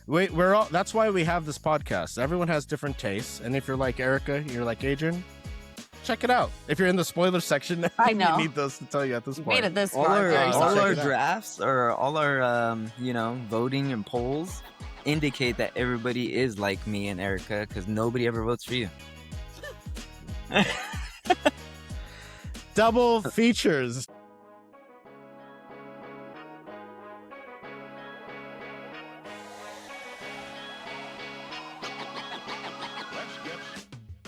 We're all. That's why we have this podcast. Everyone has different tastes, and if you're like Erica, you're like Adrian. Check it out. If you're in the spoiler section, I know. we need those to tell you at this point. Made it this All far. our drafts or all our voting and polls indicate that everybody is like me and Erica because nobody ever votes for you. Double features.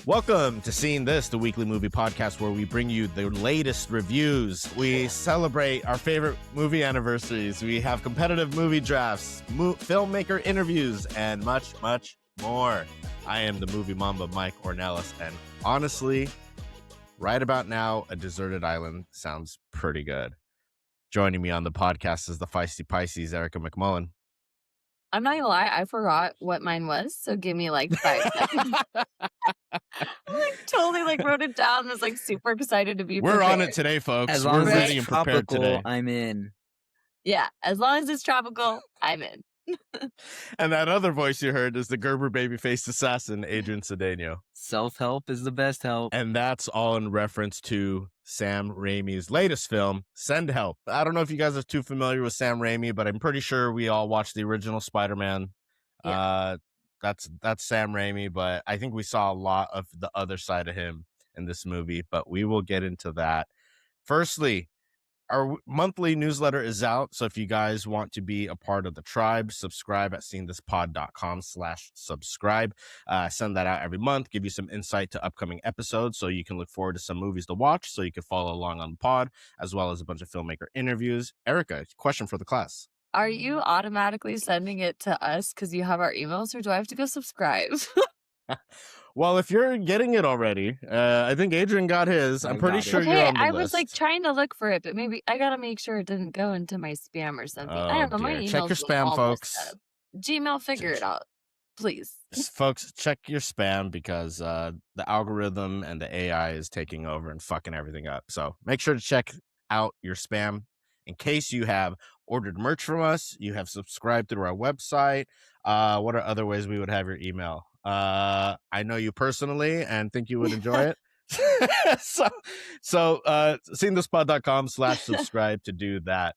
Welcome to Seeing This, the weekly movie podcast where we bring you the latest reviews. We celebrate our favorite movie anniversaries. We have competitive movie drafts, filmmaker interviews, and much, much more. I am the movie Mamba, Mike Ornelas, and honestly, right about now, A Deserted Island sounds pretty good. Joining me on the podcast is the Feisty Pisces, Erica McMullen. I'm not gonna lie, I forgot what mine was, so give me like 5 seconds. I totally wrote it down and was super excited to be prepared. We're on it today, folks. As long We're as ready it's and prepared tropical, today. I'm in. Yeah, as long as it's tropical, I'm in. And that other voice you heard is the Gerber baby-faced assassin, Adrian Cedeno. Self-help is the best help. And that's all in reference to Sam Raimi's latest film, Send Help. I don't know if you guys are too familiar with Sam Raimi, but I'm pretty sure we all watched the original Spider-Man. Yeah. That's Sam Raimi, but I think we saw a lot of the other side of him in this movie, but we will get into that. Firstly, our monthly newsletter is out, so if you guys want to be a part of the tribe, subscribe at seeingthispod.com/subscribe. Send that out every month, give you some insight to upcoming episodes so you can look forward to some movies to watch, so you can follow along on the pod, as well as a bunch of filmmaker interviews. Erica, question for the class. Are you automatically sending it to us because you have our emails, or do I have to go subscribe? Well, if you're getting it already, I think Adrian got his. I'm pretty sure you're on the list. I was trying to look for it, but maybe I gotta make sure it didn't go into my spam or something. I don't know. My emails check your spam, folks. Gmail, figure it out, please. Folks, check your spam because the algorithm and the AI is taking over and fucking everything up. So make sure to check out your spam in case you have ordered merch from us, you have subscribed through our website. What are other ways we would have your email? I know you personally and think you would enjoy it. so seeingthispod.com/subscribe to do that.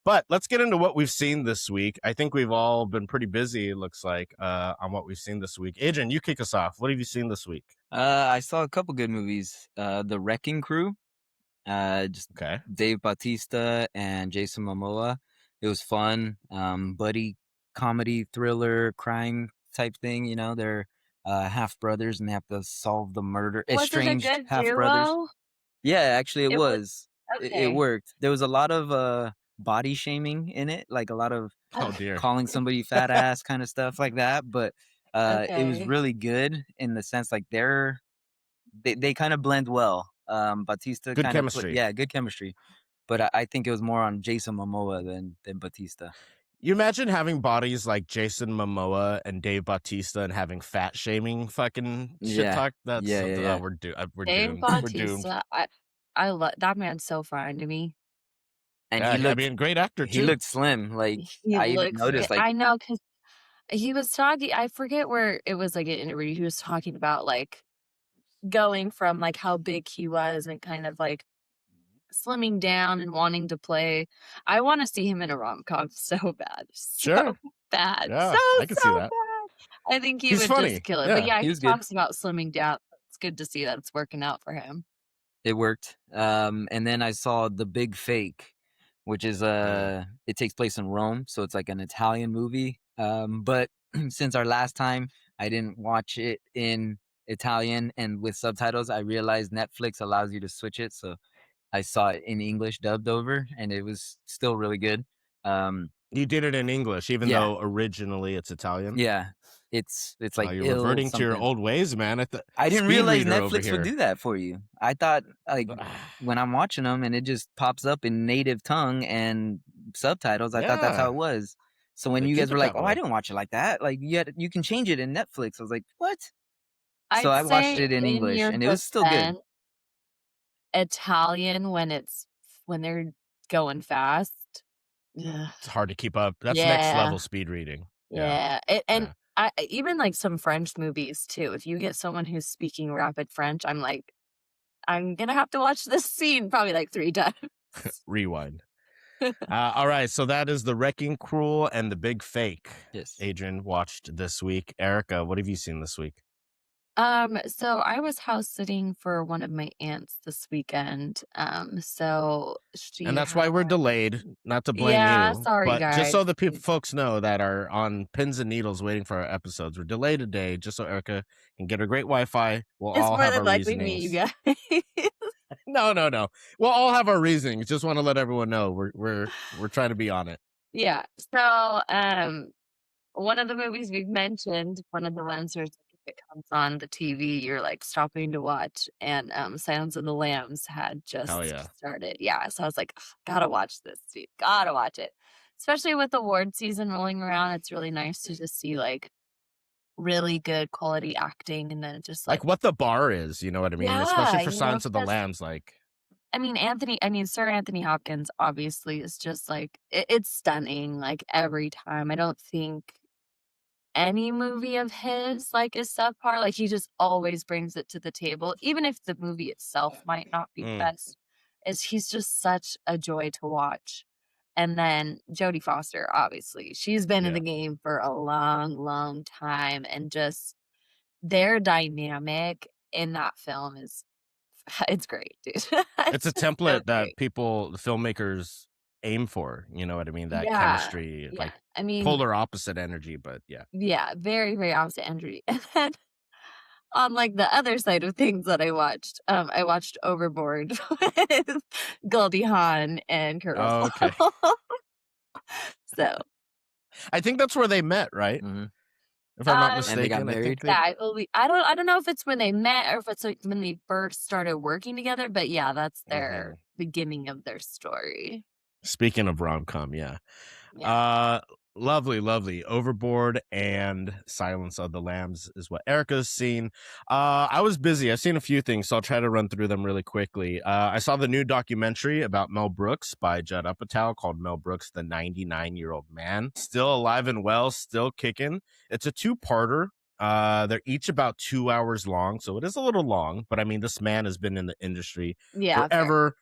But let's get into what we've seen this week. I think we've all been pretty busy, it looks like, on what we've seen this week. Adrian, you kick us off. What have you seen this week? I saw a couple good movies. The Wrecking Crew. Dave Bautista and Jason Momoa. It was fun. Buddy comedy thriller crime type thing. They're half brothers and they have to solve the murder. Was Estranged it a good half duo? brothers. Yeah, actually it was. Okay. It worked. There was a lot of body shaming in it, like a lot of calling somebody fat ass kind of stuff like that. But it was really good in the sense like they kind of blend well. Bautista good chemistry. Good chemistry. But I think it was more on Jason Momoa than Bautista. You imagine having bodies like Jason Momoa and Dave Bautista and having fat shaming fucking shit talk. That's something that we're Dave doomed. Bautista, I love that man's so fine to me. And great actor too. He looked slim. Like I even noticed. Like I know because he was talking. I forget where it was. Like an interview, he was talking about going from how big he was and kind of slimming down and wanting to play. I want to see him in a rom-com so bad. So bad. Yeah, I can see that. Bad. I think he would just kill it. Yeah, but he talks about slimming down. It's good to see that it's working out for him. It worked. And then I saw The Big Fake, which is it takes place in Rome, so it's like an Italian movie. But since our last time, I didn't watch it in Italian and with subtitles. I realized Netflix allows you to switch it, so I saw it in English dubbed over, and it was still really good. You did it in English, even though originally it's Italian. Yeah, it's like you're reverting to your old ways, man. I didn't realize Netflix would do that for you. I thought when I'm watching them and it just pops up in native tongue and subtitles, I thought that's how it was. So when you guys were like, "Oh, I didn't watch it like that," you can change it in Netflix. I was like, "What?" So I watched it in English, and it was still good. Italian when they're going fast. It's hard to keep up. That's next level speed reading. Yeah. And Yeah. even like some French movies too. If you get someone who's speaking rapid French, I'm like, I'm gonna have to watch this scene probably like 3 times. Rewind. All right, so that is The Wrecking Crew and The Big Fake. Yes. Adrian watched this week. Erica, what have you seen this week? So I was house sitting for one of my aunts this weekend. So she And that's had, why we're delayed. Not to blame yeah, you, sorry but just so guys. the folks know that are on pins and needles waiting for our episodes, we're delayed today just so Erica can get her great Wi-Fi. We'll It's all more have than our likely me, you reasonings. guys. No. We'll all have our reasonings. Just want to let everyone know we're trying to be on it. Yeah. So one of the movies we've mentioned, one of the ones where it's like if it comes on the TV, you're like stopping to watch, and Silence of the Lambs had Hell just yeah. started. Yeah. So I was like, "Ugh, gotta watch this, dude. Gotta watch it. Especially with award season rolling around, it's really nice to just see like really good quality acting, and then just Like like, what the bar is, you know what I mean? Especially yeah, for Silence of the because Lambs, like I mean, Sir Anthony Hopkins obviously is just like it's stunning like every time. I don't think any movie of his like is subpar. Like he just always brings it to the table, even if the movie itself might not be the best. Is he's just such a joy to watch. And then Jodie Foster, obviously, she's been in yeah. the game for a long, long time, and just their dynamic in that film is it's great, dude. It's a It's just so template that great. the filmmakers aim for, you know what I mean? That Yeah, chemistry, yeah. like I mean, polar opposite energy, but yeah. yeah, very, very opposite energy. And then on like the other side of things that I watched Overboard with Goldie Hawn and Kurt Oh, okay. Russell. So, I think that's where they met, right? Hmm. If I'm not um, And they got mistaken, I think married. they. yeah, I don't know if it's when they met or if it's like when they first started working together, but yeah, that's Mhm. their beginning of their story. Speaking of rom-com, yeah. Yeah. Lovely. Overboard and Silence of the Lambs is what Erica's seen. I was busy. I've seen a few things, so I'll try to run through them really quickly. I saw the new documentary about Mel Brooks by Judd Apatow called Mel Brooks, the 99-Year-Old Man. Still alive and well, still kicking. It's a 2-parter. They're each about 2 hours long, so it is a little long, but I mean, this man has been in the industry Yeah, forever.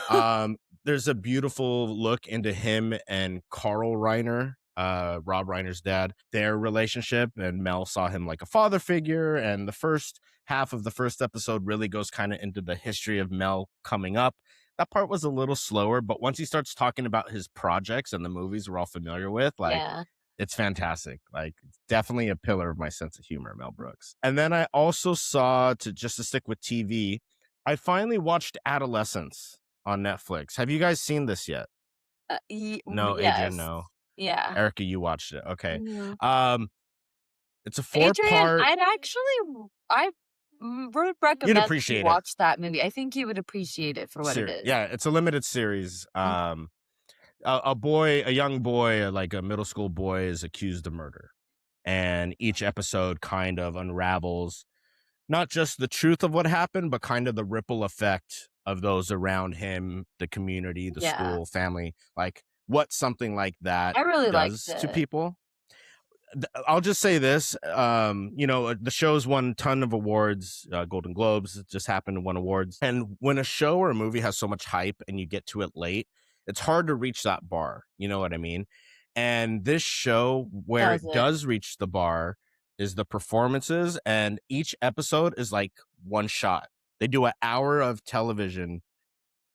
fair. There's a beautiful look into him and Carl Reiner, Rob Reiner's dad, their relationship, and Mel saw him like a father figure. And the first half of the first episode really goes kind of into the history of Mel coming up. That part was a little slower, but once he starts talking about his projects and the movies we're all familiar with, like Yeah. it's fantastic. Like definitely a pillar of my sense of humor, Mel Brooks. And then I also saw, to stick with TV, I finally watched Adolescence on Netflix. Have you guys seen this yet? No, Adrian, Yes. no. Yeah. Erica, you watched it. Okay. Mhm. It's a Adrian, 4-part. I would You'd recommend that you appreciate it. watch that movie. I think you would appreciate it for what it is. Yeah, it's a limited series. A young boy, like a middle school boy, is accused of murder. And each episode kind of unravels not just the truth of what happened, but kind of the ripple effect of those around him, the community, the Yeah. school, family, like what something like that I really liked does to it. people. I'll just say this, the show's won a ton of awards, Golden Globes, it just happened to win awards. And when a show or a movie has so much hype and you get to it late, it's hard to reach that bar. You know what I mean? And this show, where Does it it? does reach the bar, is the performances. And each episode is like one shot. They do an hour of television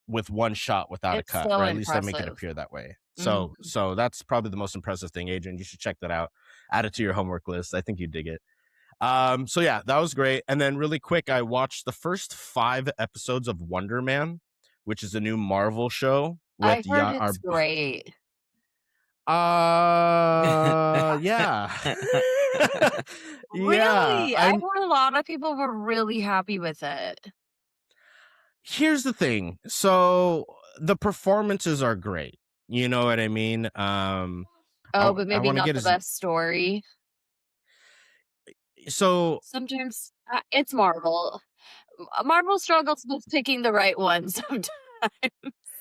with one shot without a It's cut, so or at least they make it impressive. appear that way. Mhm. So that's probably the most impressive thing, Adrian. You should check that out. Add it to your homework list. I think you dig it. So yeah, that was great. And then really quick, I watched the first 5 episodes of Wonder Man, which is a new Marvel show I with heard it's great. yeah. Yeah. Really? I heard a lot of people were really happy with it. Here's the thing. So the performances are great. You know what I mean? Oh, I but maybe want to not get the best story. so Sometimes it's Marvel. Marvel struggles with picking the right one sometimes.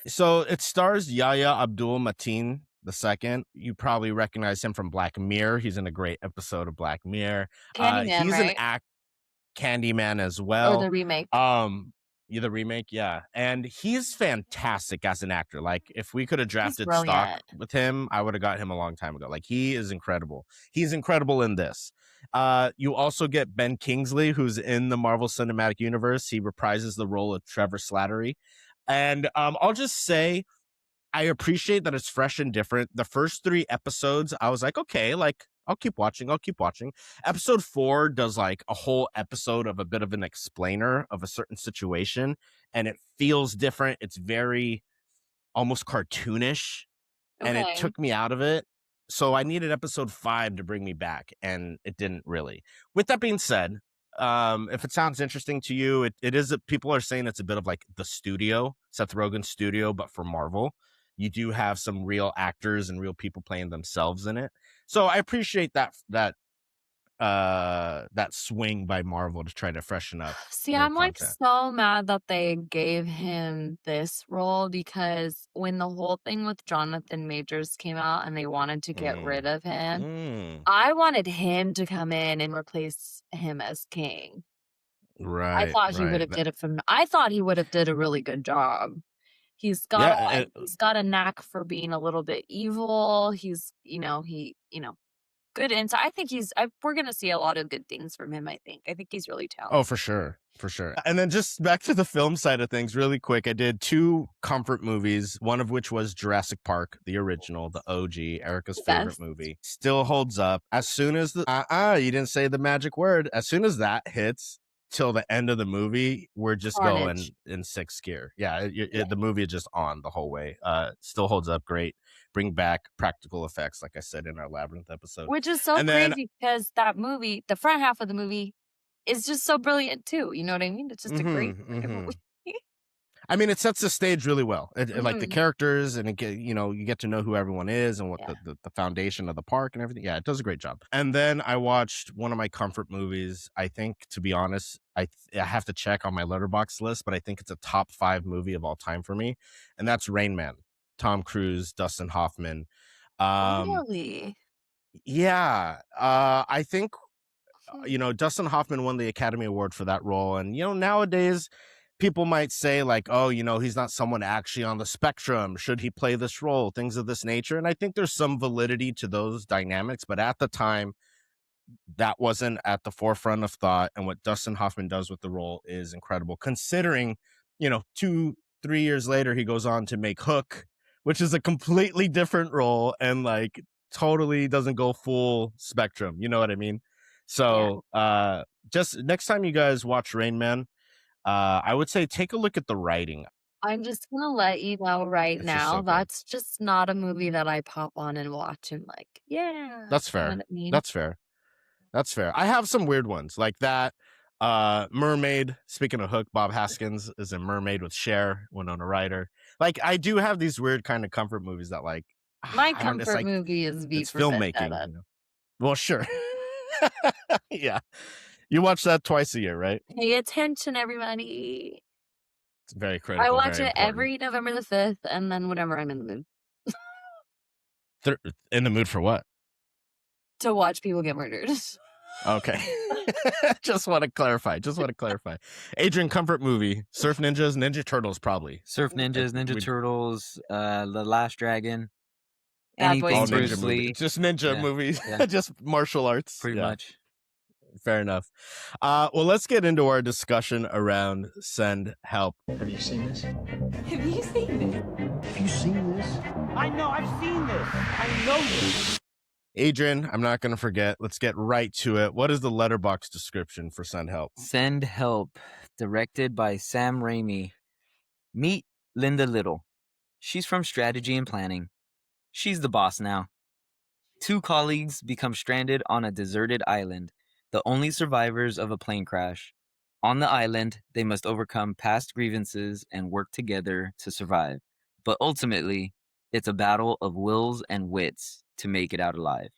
So it stars Yahya Abdul-Mateen, the second. You probably recognize him from Black Mirror. He's in a great episode of Black Mirror. Candyman, He's an right? Candyman as Or well. the remake. Yeah, the remake, yeah. And he's fantastic as an actor. Like, if we could have He's drafted stock brilliant. with him, I would have got him a long time ago. Like, he is incredible. He's incredible in this. You also get Ben Kingsley, who's in the Marvel Cinematic Universe. He reprises the role of Trevor Slattery. And I'll just say, I appreciate that it's fresh and different. The first 3 episodes, I was like, okay, like, I'll keep watching. Episode 4 does like a whole episode of a bit of an explainer of a certain situation, and it feels different. It's very almost cartoonish, and it Okay. took me out of it. So I needed episode 5 to bring me back, and it didn't really. With that being said, if it sounds interesting to you, it is. People are saying it's a bit of like the studio, Seth Rogen's studio, but for Marvel. You do have some real actors and real people playing themselves in it. So I appreciate that swing by Marvel to try to freshen up See, their I'm like content. so mad that they gave him this role because when the whole thing with Jonathan Majors came out and they wanted to get rid of him, I wanted him to come in and replace him as king. I Right. thought he would have I thought he would have did a really good job. He's got Yeah. he's got a knack for being a little bit evil. He's, good insight. I think we're gonna see a lot of good things from him, I think. I think he's really talented. Oh, for sure. For sure. And then just back to the film side of things really quick. I did 2 comfort movies, one of which was Jurassic Park, the original, the OG, Erica's favorite movie. Still holds up. As soon as you didn't say the magic word. As soon as that hits till the end of the movie, we're just going in 6th gear. Yeah, the movie is just on the whole way. Still holds up great. Bring back practical effects, like I said in our Labyrinth episode. Which is so crazy because that movie, the front half of the movie, is just so brilliant too. You know what I mean? It's just a great movie. I mean, it sets the stage really well. Like the characters, and you get to know who everyone is and what the foundation of the park and everything. Yeah, it does a great job. And then I watched one of my comfort movies. I think, to be honest, I have to check on my Letterboxd list, but I think it's a top 5 movie of all time for me, and that's Rain Man. Tom Cruise, Dustin Hoffman. Really? Yeah. I think Dustin Hoffman won the Academy Award for that role, and nowadays people might say like, oh, he's not someone actually on the spectrum. Should he play this role? Things of this nature. And I think there's some validity to those dynamics, but at the time, that wasn't at the forefront of thought. And what Dustin Hoffman does with the role is incredible, considering 2-3 years later he goes on to make Hook, which is a completely different role and like totally doesn't go full spectrum. You know what I mean? So just next time you guys watch Rain Man, I would say take a look at the writing. I'm just gonna let you know right now, that's just not a movie that I pop on and watch and like, That's you know fair. what I mean? That's fair. I have some weird ones like that. Mermaid. Speaking of Hook, Bob Haskins is in Mermaid with Cher, Winona Ryder. Like, I do have these weird kind of comfort movies that like My comfort movie is V it's for filmmaking. Vendetta. Well, sure. Yeah. You watch that twice a year, right? Pay attention, everybody. It's very critical. I watch very it important. every November the 5th, and then whenever I'm in the mood. In the mood for what? To watch people get murdered. Okay. Just want to clarify. Adrian, comfort movie. Surf Ninjas, Ninja Turtles, probably. Surf Ninjas, Ninja Turtles, The Last Dragon. Bad Boys Anything 2. Bruce Lee. Just ninja movies. Yeah. Just martial arts. Pretty much. Fair enough. Well, let's get into our discussion around Send Help. Have you seen this? Have you seen this? Have you seen this? I know, I've seen this. I know this. Adrian, I'm not going to forget. Let's get right to it. What is the Letterboxd description for Send Help? Send Help, directed by Sam Raimi. Meet Linda Little. She's from strategy and planning. She's the boss now. 2 colleagues become stranded on a deserted island, the only survivors of a plane crash. On the island, they must overcome past grievances and work together to survive. But ultimately, it's a battle of wills and wits to make it out alive.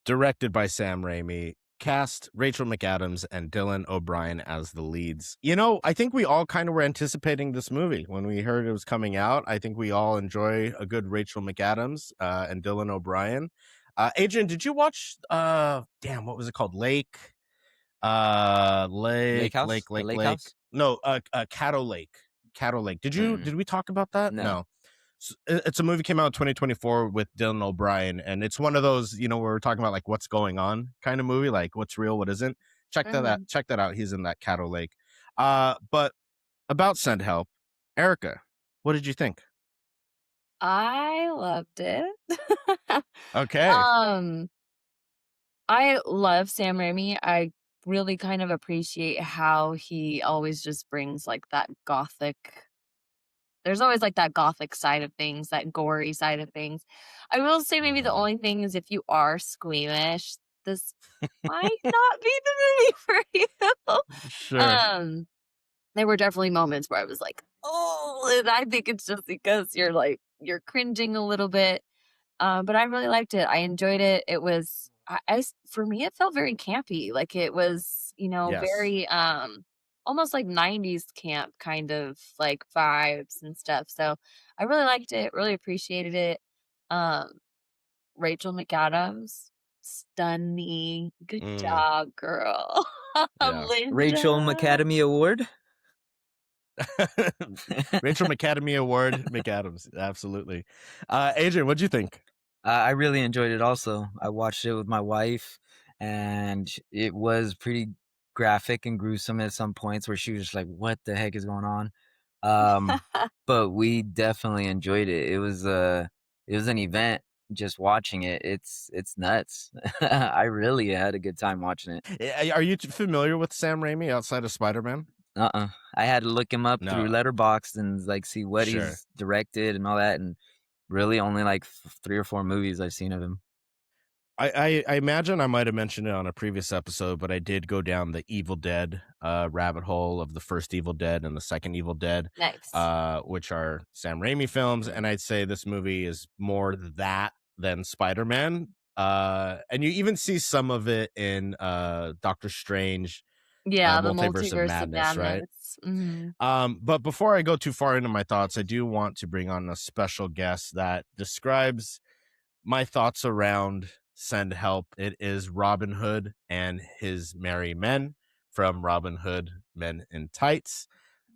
Directed by Sam Raimi. cast Rachel McAdams and Dylan O'Brien as the leads. You know, I think we all kind of were anticipating this movie when we heard it was coming out. I think we all enjoy a good Rachel McAdams and Dylan O'Brien. Adrian, did you watch what was it called? Lake Lake House? The Lake House? No, Caddo Lake. Did we talk about that? No. It's a movie came out in 2024 with Dylan O'Brien, and it's one of those, where we're talking about like what's going on kind of movie, like what's real, what isn't. Check that out. He's in that Caddo Lake. But about Send Help, Erica, what did you think? I loved it. Okay. I love Sam Raimi. I really kind of appreciate how he always just brings like that gothic. There's always like that gothic side of things, that gory side of things. I will say maybe the only thing is if you are squeamish, this might not be the movie for you. Sure. There were definitely moments where I was like, oh, and I think it's just because you're cringing a little bit. But I really liked it. I enjoyed it. It was, for me, it felt very campy. Like it was, Yes. very, almost like 90s camp kind of like vibes and stuff. So I really liked it, really appreciated it. Rachel McAdams, stunning. Good job, girl. Yeah. Rachel McAdams Award? Rachel McAdams Award, McAdams. Absolutely. Adrian, what'd you think? I really enjoyed it also. I watched it with my wife, and it was pretty graphic and gruesome at some points where she was just like, what the heck is going on? But we definitely enjoyed it. It was an event just watching it. It's nuts. I really had a good time watching it. Are you familiar with Sam Raimi outside of Spider-Man? I had to look him up through Letterboxd and like see what he's directed and all that, and really only like 3 or 4 movies I've seen of him. I imagine I might have mentioned it on a previous episode, but I did go down the Evil Dead rabbit hole of the first Evil Dead and the second Evil Dead, which are Sam Raimi films, and I'd say this movie is more that than Spider-Man. And you even see some of it in Doctor Strange. Yeah, the multiverse of madness, right? Mm-hmm. But before I go too far into my thoughts, I do want to bring on a special guest that describes my thoughts around Send Help. It is Robin Hood and his merry men from Robin Hood Men in Tights.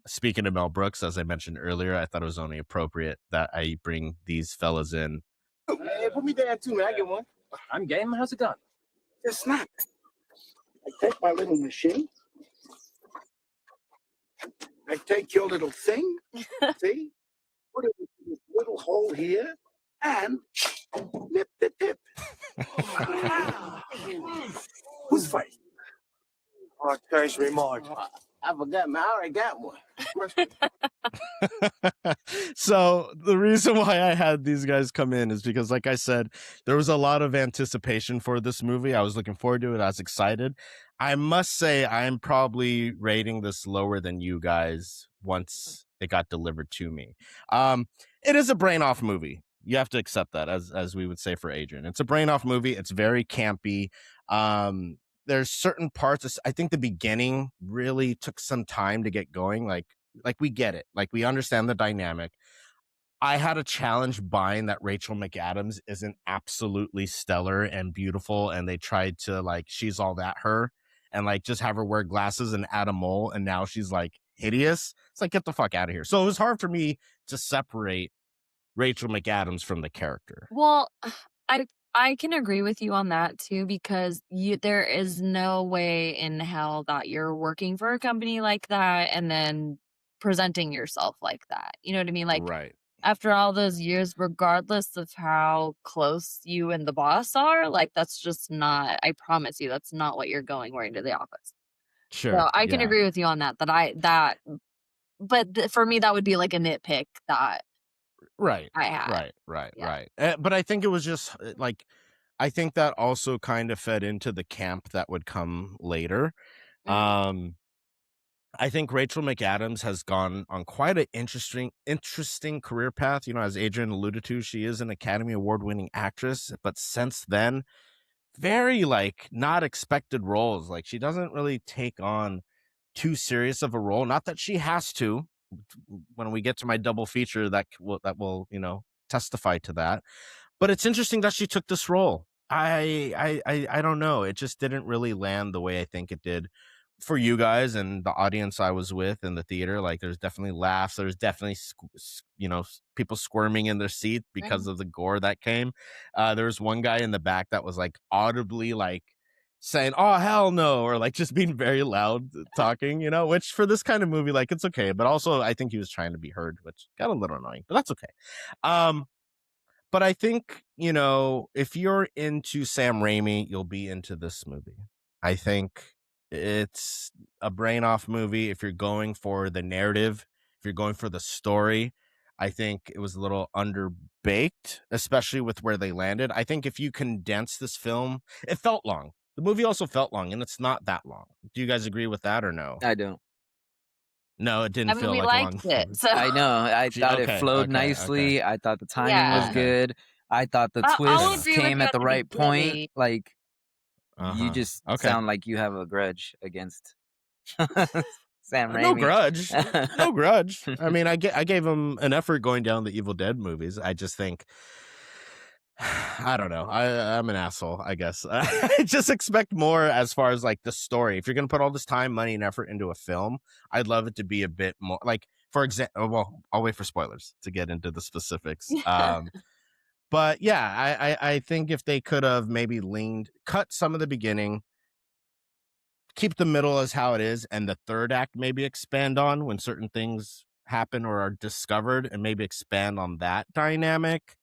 Speaking of Mel Brooks, as I mentioned earlier, I thought it was only appropriate that I bring these fellas in. Hey, put me down too, man. I get one. I'm game. How's it done? It's not. I take my little machine. I take your little thing. See? Put it in this little hole here and nip the tip. Who's fighting? Oh, cash remark. I forgot, man. I already got one. So the reason why I had these guys come in is because, like I said, there was a lot of anticipation for this movie. I was looking forward to it. I was excited. I must say I'm probably rating this lower than you guys once it got delivered to me. It is a brain off movie. You have to accept that, as we would say for Adrian. It's a brain off movie. It's very campy. There's certain parts. I think the beginning really took some time to get going. Like we get it. Like we understand the dynamic. I had a challenge buying that Rachel McAdams isn't absolutely stellar and beautiful, and they tried to like she's all that her and like just have her wear glasses and add a mole, and now she's like hideous. It's like, get the fuck out of here. So it was hard for me to separate Rachel McAdams from the character. Well, I can agree with you on that too, because there is no way in hell that you're working for a company like that and then presenting yourself like that. You know what I mean? Like, right. After all those years, regardless of how close you and the boss are, like that's just not, I promise you, that's not what you're wearing to the office. Sure. So I can agree with you on that, but for me, that would be like a nitpick that right. I had. Right. But I think it was just like, I think that also kind of fed into the camp that would come later. Mm. I think Rachel McAdams has gone on quite an interesting career path. As Adrian alluded to, she is an Academy Award winning actress. But since then, very like not expected roles. Like she doesn't really take on too serious of a role. Not that she has to. When we get to my double feature, that will testify to that. But it's interesting that she took this role. I don't know. It just didn't really land the way I think it did for you guys and the audience I was with in the theater. Like there's definitely laughs. There's definitely people squirming in their seat because of the gore that came. There was one guy in the back that was like audibly like saying, "Oh hell no," or like just being very loud talking, which for this kind of movie, like it's okay. But also I think he was trying to be heard, which got a little annoying, but that's okay. But I think, if you're into Sam Raimi, you'll be into this movie. I think it's a brain off movie. If you're going for the narrative, if you're going for the story, I think it was a little underbaked, especially with where they landed. I think if you condense this film, it felt long. The movie also felt long, and it's not that long. Do you guys agree with that or no? I don't. No, it didn't feel we like a long liked it. So I know. I thought okay, it flowed okay, nicely. I thought the timing was yeah, good. I thought the I'll twists agree with came you at the at the right point. beginning. Like you uh-huh. just Okay. sound like you have a grudge against Sam Raimi. No grudge. No grudge. I mean, I gave him an effort going down the Evil Dead movies. I just think, I don't know. I'm an asshole, I guess. I just expect more as far as like the story. If you're going to put all this time, money, and effort into a film, I'd love it to be a bit more like, for example, well, I'll wait for spoilers to get into the specifics. But yeah, I think if they could have maybe cut some of the beginning, keep the middle as how it is, and the third act maybe expand on when certain things happen or are discovered, and maybe expand on that dynamic.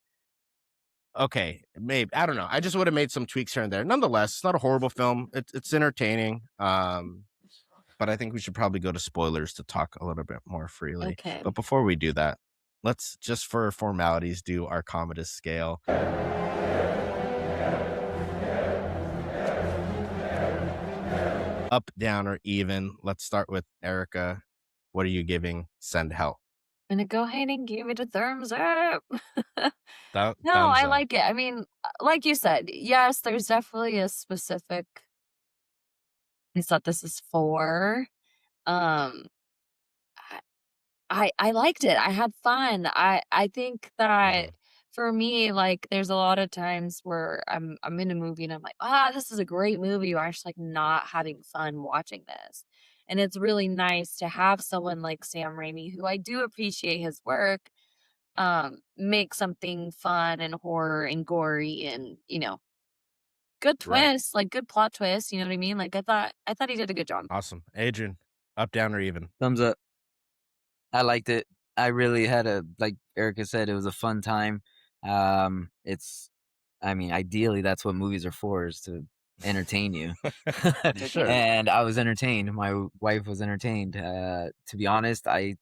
Okay, maybe, I don't know. I just would have made some tweaks here and there. Nonetheless, it's not a horrible film. It's entertaining. But I think we should probably go to spoilers to talk a little bit more freely. Okay. But before we do that, let's just for formalities do our Commodus Scale. Up, down, or even. Let's start with Erica. What are you giving Send Help? I'm gonna go ahead and give it a thumbs up. No, Thumbs I up. like it. I mean, like you said, yes, there's definitely a specific place that this is for. Um, I liked it. I had fun. I think that for me, like, there's a lot of times where I'm in a movie and I'm like, this is a great movie, or I'm just like not having fun watching this. And it's really nice to have someone like Sam Raimi, who I do appreciate his work, make something fun and horror and gory and, good Right. twist, like good plot twist, you know what I mean? Like I thought he did a good job. Awesome. Adrian, up, down, or even? Thumbs up. I liked it. I really had like Erica said, it was a fun time. Ideally that's what movies are for, is to entertain you. Sure. And I was entertained. My wife was entertained. To be honest, I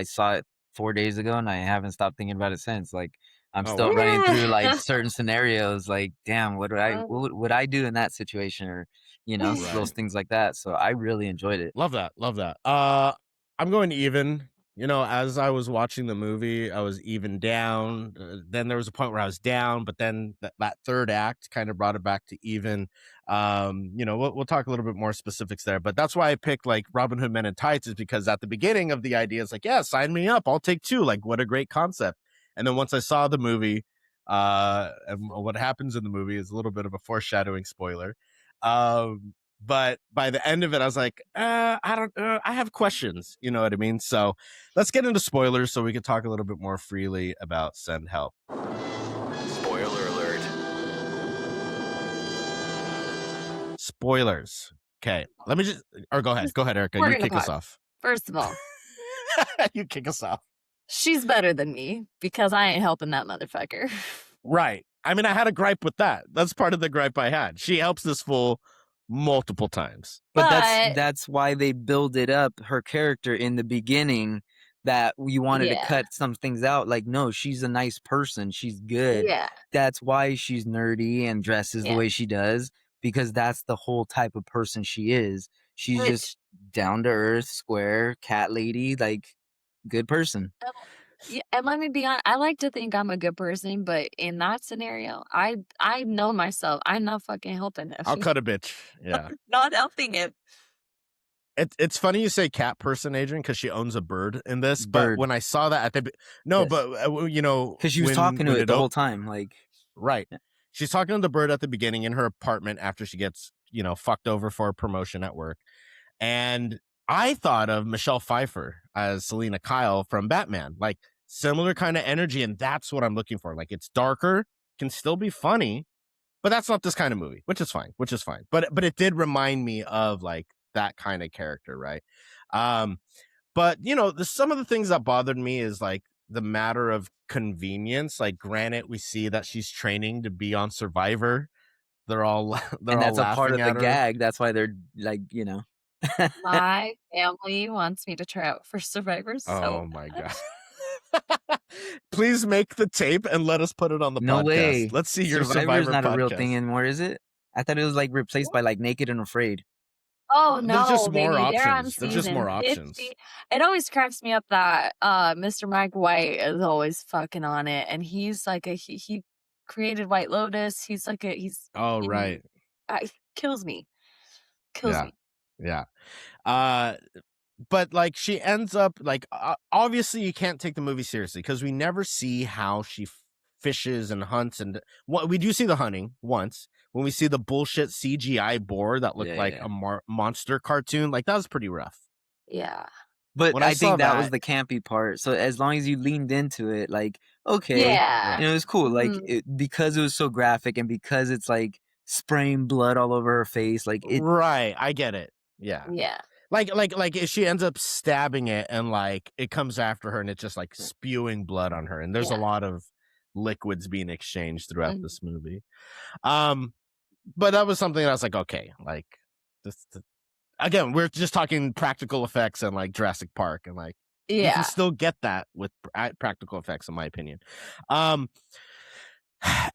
saw it 4 days ago and I haven't stopped thinking about it since. Like I'm Oh, still wow. running through like certain scenarios, like, damn, what would I do in that situation, or Right. those things like that. So I really enjoyed it. Love that. Love that. I'm going even. As I was watching the movie, I was even down. Then there was a point where I was down, but then that third act kind of brought it back to even. We'll talk a little bit more specifics there, but that's why I picked like Robin Hood Men in Tights, is because at the beginning of the idea, it's like, yeah, sign me up. I'll take two. Like, what a great concept. And then once I saw the movie, and what happens in the movie is a little bit of a foreshadowing spoiler. But by the end of it, I was like, I have questions. You know what I mean? So let's get into spoilers so we can talk a little bit more freely about Send Help. Spoiler alert. Spoilers. Okay. Let me go ahead. Go ahead, Erica. We're You gonna kick us pause. off. First of all, You kick us off. she's better than me because I ain't helping that motherfucker. Right. I mean, I had a gripe with that. That's part of the gripe I had. She helps this fool multiple times. But But- that's why they build it up, her character in the beginning, that we wanted to Yeah. cut some things out. Like, no, she's a nice person. She's good. Yeah. That's why she's nerdy and dresses the Yeah. way she does, because that's the whole type of person she is. She's Which- just down to earth, square, cat lady, like good person. Yeah, and let me be honest, I like to think I'm a good person, but in that scenario, I know myself. I'm not fucking helping him. I'll cut a bitch. Yeah. Not helping him. It's funny you say cat person, Adrian, because she owns a bird in this. But Bird. when I saw that at the no, Yes. but Because she was talking to it the whole time. Like, right, yeah. she's talking to the bird at the beginning in her apartment after she gets fucked over for a promotion at work, and I thought of Michelle Pfeiffer as Selena Kyle from Batman, like similar kind of energy, and that's what I'm looking for. Like it's darker, can still be funny, but that's not this kind of movie, which is fine. But it did remind me of like that kind of character, right? But some of the things that bothered me is like the matter of convenience. Like, granted, we see that she's training to be on Survivor. They're all and that's a part of laughing the at her. gag. That's why they're like, My family wants me to try out for Survivor so Oh my bad. god! Please make the tape and let us put it on the no podcast. way. Let's see your Survivor's Survivor not podcast. a real thing anymore, is it? I thought it was like replaced by like Naked and Afraid. Oh There's just no, more baby! They're on options. There's just more season options. 50. It always cracks me up that Mr. Mike White is always fucking on it, and he's like he created White Lotus. He's like he's Oh in, right. kills me. Yeah. But like she ends up like obviously you can't take the movie seriously because we never see how she fishes and hunts, and what we do see the hunting once when we see the bullshit CGI boar that looked like a monster cartoon. Like that was pretty rough. Yeah. But When I saw think that was the campy part. So as long as you leaned into it, like, okay, Yeah. it was cool. Like Mhm. because it was so graphic and because it's like spraying blood all over her face, like it. Right, I get it. Yeah. Yeah. Like if she ends up stabbing it and like it comes after her and it's just like spewing blood on her, and there's a lot of liquids being exchanged throughout Mhm. this movie. But that was something that I was like, okay, like this again, we're just talking practical effects and like Jurassic Park, and like you Yeah. can still get that with practical effects, in my opinion.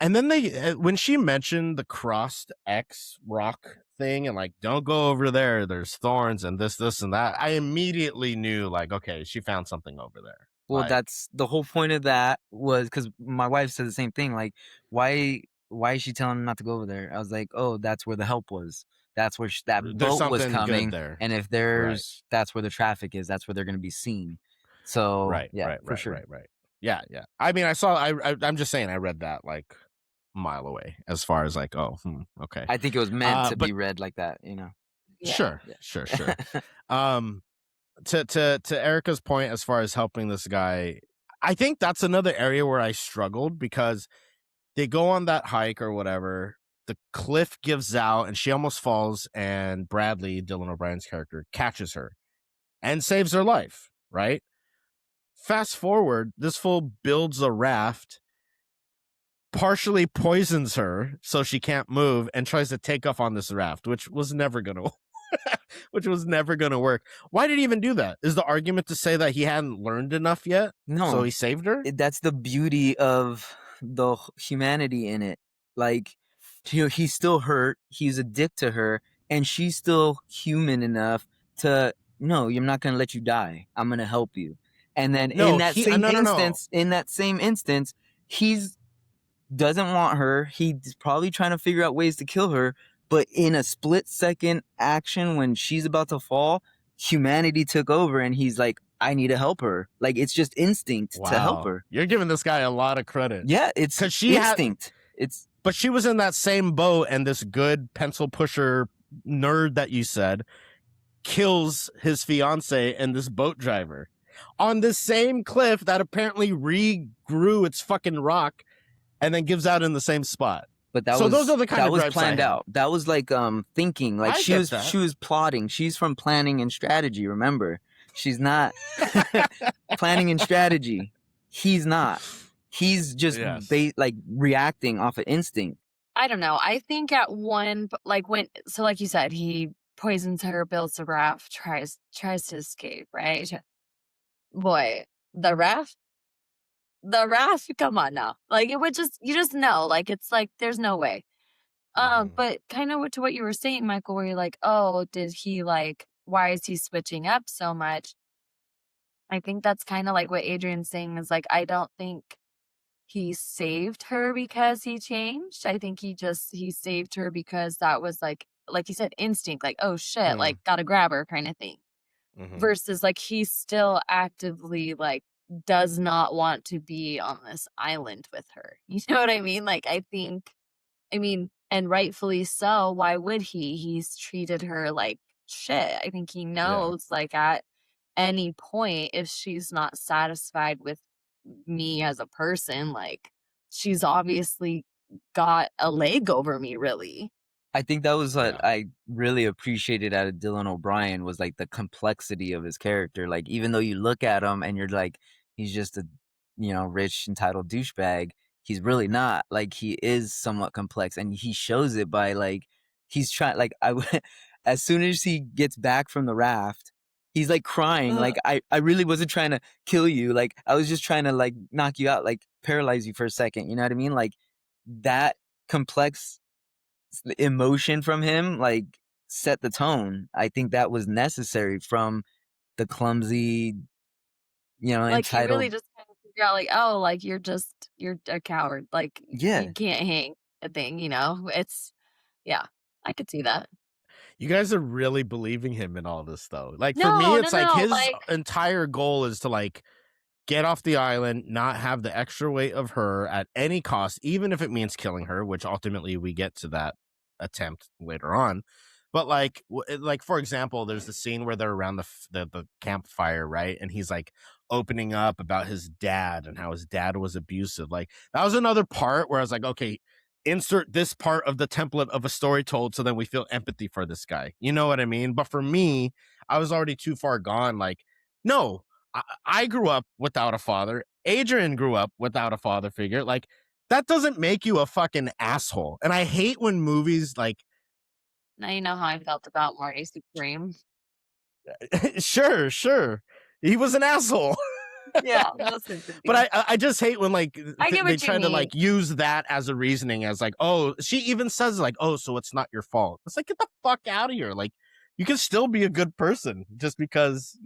And then when she mentioned the crossed X rock thing and like, don't go over there, there's thorns and this and that, I immediately knew like, okay, she found something over there. Well, Like, that's the whole point of that was because my wife said the same thing. Like, why is she telling him not to go over there? I was like, oh, that's where the help was. That's where that there's boat was something good coming. there. And if there's, that's where the traffic is. That's where they're going to be seen. So Right. Yeah. I mean, I'm just saying I read that like a mile away as far as like, oh, okay. I think it was meant to be read like that, Yeah. Sure. To Erica's point, as far as helping this guy, I think that's another area where I struggled because they go on that hike or whatever. The cliff gives out and she almost falls, and Bradley, Dylan O'Brien's character, catches her and saves her life, right? Fast forward, this fool builds a raft, partially poisons her so she can't move, and tries to take off on this raft, which was never going to work. Why did he even do that? Is the argument to say that he hadn't learned enough yet? No. So he saved her? That's the beauty of the humanity in it. Like, he's still hurt. He's a dick to her, and she's still human enough to, no, I'm not going to let you die. I'm going to help you. And then in that same instance, he's doesn't want her. He's probably trying to figure out ways to kill her. But in a split second action when she's about to fall, humanity took over and he's like, I need to help her. Like, it's just instinct to help her. You're giving this guy a lot of credit. Yeah, it's instinct. But she was in that same boat, and this good pencil pusher nerd that you said kills his fiance and this boat driver on this same cliff that apparently regrew its fucking rock and then gives out in the same spot. But those are the kind of gripes planned out. That was like thinking. Like she was plotting. She's from planning and strategy, remember? She's not planning and strategy. He's not. He's just like reacting off of instinct. I don't know. I think at one, like like you said, he poisons her, builds a raft, tries to escape, right? Boy, the raft, come on now. Like it would you just know, like it's like there's no way. But kind of to what you were saying, Michael, where you're like, oh, did he like, why is he switching up so much? I think that's kind of like what Adrian's saying is like, I don't think he saved her because he changed. I think he saved her because that was like you said, instinct, like, oh shit, like gotta grab her kind of thing. Versus like he still actively like does not want to be on this island with her. You know what I mean? Like I mean, and rightfully so. Why would he? He's treated her like shit. I think he knows like at any point if she's not satisfied with me as a person, like she's obviously got a leg over me, really. I think that was what I really appreciated out of Dylan O'Brien was like the complexity of his character. Like even though you look at him and you're like, he's just a rich entitled douchebag, he's really not. Like he is somewhat complex, and he shows it by like he's trying. Like as soon as he gets back from the raft, he's like crying. Like I really wasn't trying to kill you. Like I was just trying to like knock you out, like paralyze you for a second. You know what I mean? Like that complex emotion from him like set the tone. I think that was necessary from the clumsy, Like entitled. you really just kind of figure out like, oh, like you're a coward. Like Yeah. you can't hang a thing, It's I could see that. You guys are really believing him in all this though. Like for No, me, it's no, like no, his like entire goal is to like get off the island, not have the extra weight of her at any cost, even if it means killing her, which ultimately we get to that attempt later on. But like for example, there's the scene where they're around the campfire, right? And he's like opening up about his dad and how his dad was abusive. Like that was another part where I was like, okay, insert this part of the template of a story told so then we feel empathy for this guy. You know what I mean? But for me, I was already too far gone. Like, no, I grew up without a father. Adrian grew up without a father figure. Like, that doesn't make you a fucking asshole. And I hate when movies like. Now you know how I felt about Marty Supreme. Sure. He was an asshole. Yeah, no sympathy. But I just hate when like they try to mean. like use that as a reasoning as like, oh, she even says like, oh, so it's not your fault. It's like, get the fuck out of here. Like you can still be a good person just because,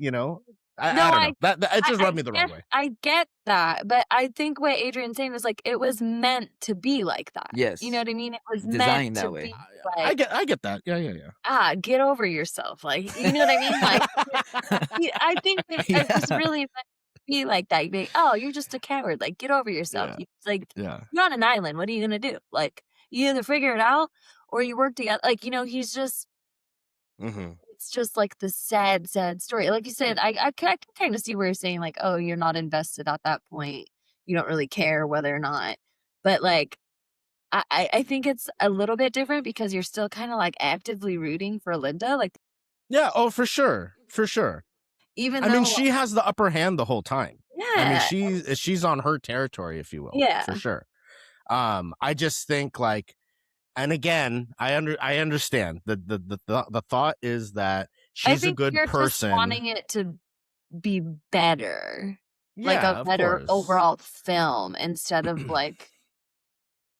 I don't know. That it just rubbed me the wrong way. I get that, but I think what Adrian's saying is like it was meant to be like that. Yes. You know what I mean? It was designed meant that to way. be like, I get that. Yeah. Get over yourself. Like, you know what I mean? Like I think that it was really meant to be like that. You'd be like, oh, you're just a coward. Like, get over yourself. Yeah. It's like Yeah. you're on an island. What are you gonna do? Like, you either figure it out or you work together. Like, he's just it's just like the sad story. Like you said, I can kind of see where you're saying like, oh, you're not invested at that point. You don't really care whether or not. But like, I think it's a little bit different because you're still kind of like actively rooting for Linda. Like, yeah. Oh, for sure. Even I though, mean, she has the upper hand the whole time. yeah. I mean, she's on her territory, if you will. Yeah. For sure. I just think like, and again, I understand the thought is that she's a good person. Just wanting it to be better, Yeah, like a of better course. overall film instead of like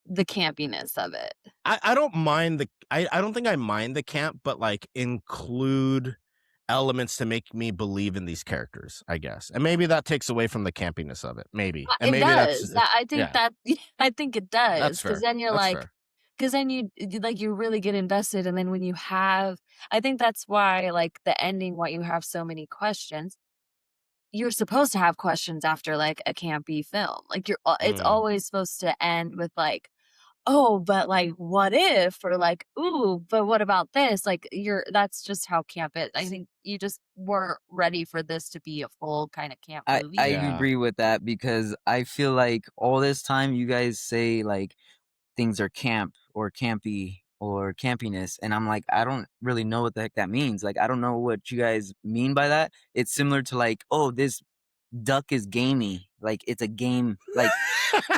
the campiness of it. I don't mind I don't think I mind the camp, but like include elements to make me believe in these characters, I guess. And maybe that takes away from the campiness of it. Maybe. And It maybe does. I think it does. That's fair. Because then you're That's like, fair. because then you really get invested. And then when you have, I think that's why like the ending, why you have so many questions. You're supposed to have questions after like a campy film. Like it's always supposed to end with like, oh, but like, what if, or like, ooh, but what about this? Like that's just how camp is. I think you just weren't ready for this to be a full kind of camp movie. I agree with that because I feel like all this time you guys say like things are camp or campy or campiness, and I'm like, I don't really know what the heck that means. Like, I don't know what you guys mean by that. It's similar to like, oh, this duck is gamey. Like, it's a game. Like,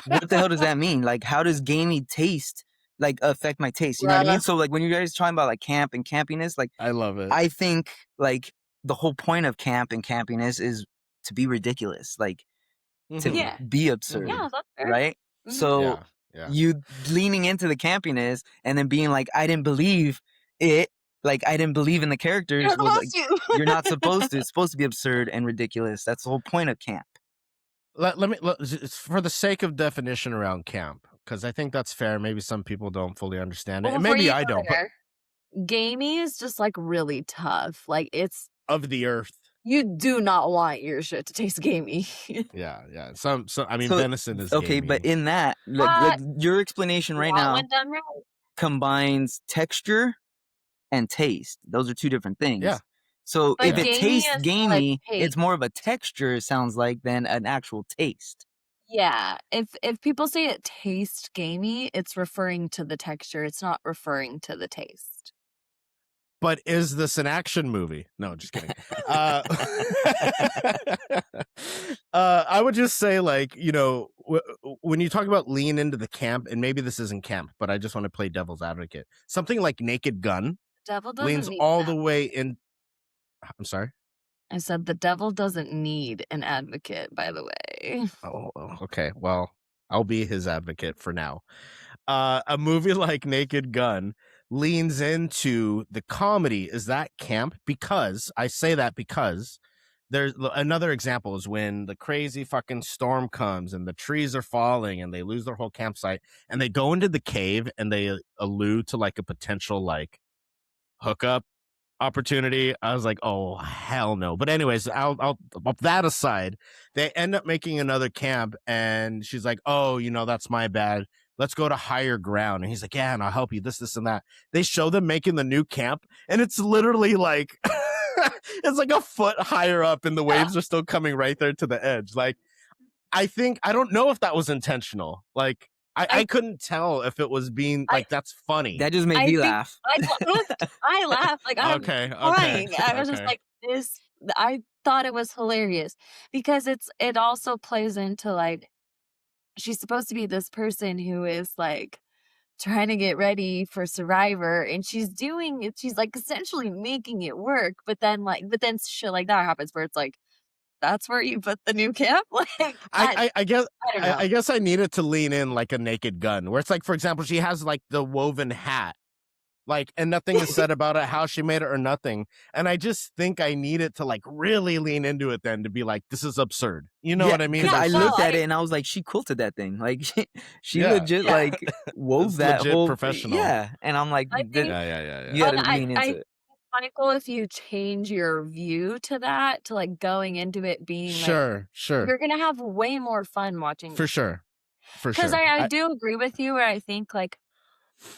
what the hell does that mean? Like, how does gamey taste like affect my taste? You know what I mean? So like when you guys talking about like camp and campiness, like I love it. I think like the whole point of camp and campiness is to be ridiculous, like to be absurd, that's fair. right? So you leaning into the campiness and then being like, I didn't believe it, like I didn't believe in the characters. You're Was like, supposed to. you're not supposed to. It's supposed to be absurd and ridiculous. That's the whole point of camp. It's for the sake of definition around camp, because I think that's fair. Maybe some people don't fully understand it, Well, and before maybe you I go don't. But there, gamey is just like really tough. Like it's of the earth, you do not want your shit to taste gamey. yeah. So I mean, So, venison is okay, gamey. but in that, like your explanation right Not now when done right. combines texture and taste. Those are two different things. Yeah. So But if it gamey tastes is more like gamey, taste. it's more of a texture, it sounds like, than an actual taste. Yeah, if people say it tastes gamey, it's referring to the texture. It's not referring to the taste. But is this an action movie? No, just kidding. I would just say, like, you know, when you talk about lean into the camp, and maybe this isn't camp, but I just want to play devil's advocate. Something like Naked Gun Devil doesn't leans need all that. the way in. I'm sorry. I said the devil doesn't need an advocate, by the way. Oh, okay. Well, I'll be his advocate for now. A movie like Naked Gun leans into the comedy. Is that camp? Because I say that because there's another example is when the crazy fucking storm comes and the trees are falling and they lose their whole campsite and they go into the cave and they allude to like a potential like hookup opportunity. I was like, oh hell no. But anyways, I'll that aside, they end up making another camp and she's like, oh, you know, that's my bad. Let's go to higher ground. And he's like, yeah, and I'll help you, this and that. They show them making the new camp and it's literally like it's like a foot higher up and the waves are still coming right there to the edge. Like, I don't know if that was intentional. Like I couldn't tell if it was being like, that's funny. That just made me laugh. I laughed. Like, I'm Okay. crying. I was just like, this. I thought it was hilarious because it also plays into like, she's supposed to be this person who is like trying to get ready for Survivor, and she's doing it. She's like essentially making it work, but then shit like that happens where it's like, that's where you put the new camp. Like, I guess I don't know. I guess I needed to lean in like a Naked Gun, where it's like, for example, she has like the woven hat, like, and nothing is said about it, how she made it or nothing. And I just think I needed to like really lean into it then to be like, this is absurd. You know what I mean? Because I well, looked at it and I was like, she quilted that thing. Like she Yeah. legit like wove It's that legit whole professional. Yeah. And I'm like, I think- Yeah. you gotta lean into it. Michael, if you change your view to that, to like going into it being Sure. like, you're gonna have way more fun watching. For sure. Because I do agree with you, where I think like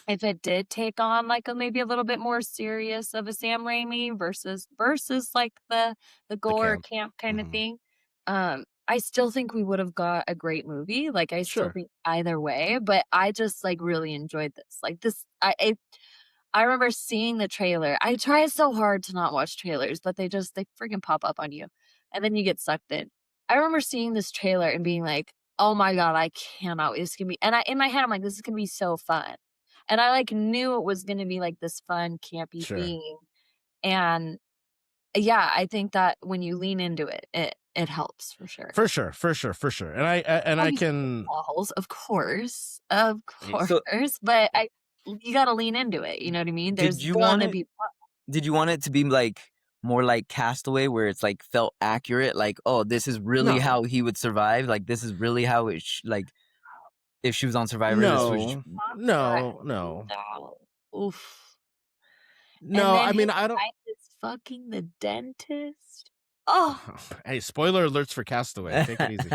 if it did take on like maybe a little bit more serious of a Sam Raimi versus like the gore camp kind of thing, I still think we would have got a great movie. Like I still think either way, but I just like really enjoyed this. Like this, I remember seeing the trailer. I try so hard to not watch trailers, but they freaking pop up on you. And then you get sucked in. I remember seeing this trailer and being like, oh my God, I cannot. This can be, and in my head, I'm like, this is going to be so fun. And I like knew it was going to be like this fun, campy thing. And yeah, I think that when you lean into it, it helps for sure. For sure. And I can, balls, of course, So- but you got to lean into it. You know what I mean? There's going to be fun. Did you want it to be like more like Castaway, where it's like felt accurate? Like, oh, this is really how he would survive. Like, this is really how it like if she was on Survivor. No. Oof. No, I mean, I don't. Is fucking the dentist. Oh, Hey, spoiler alerts for Castaway. Take it easy.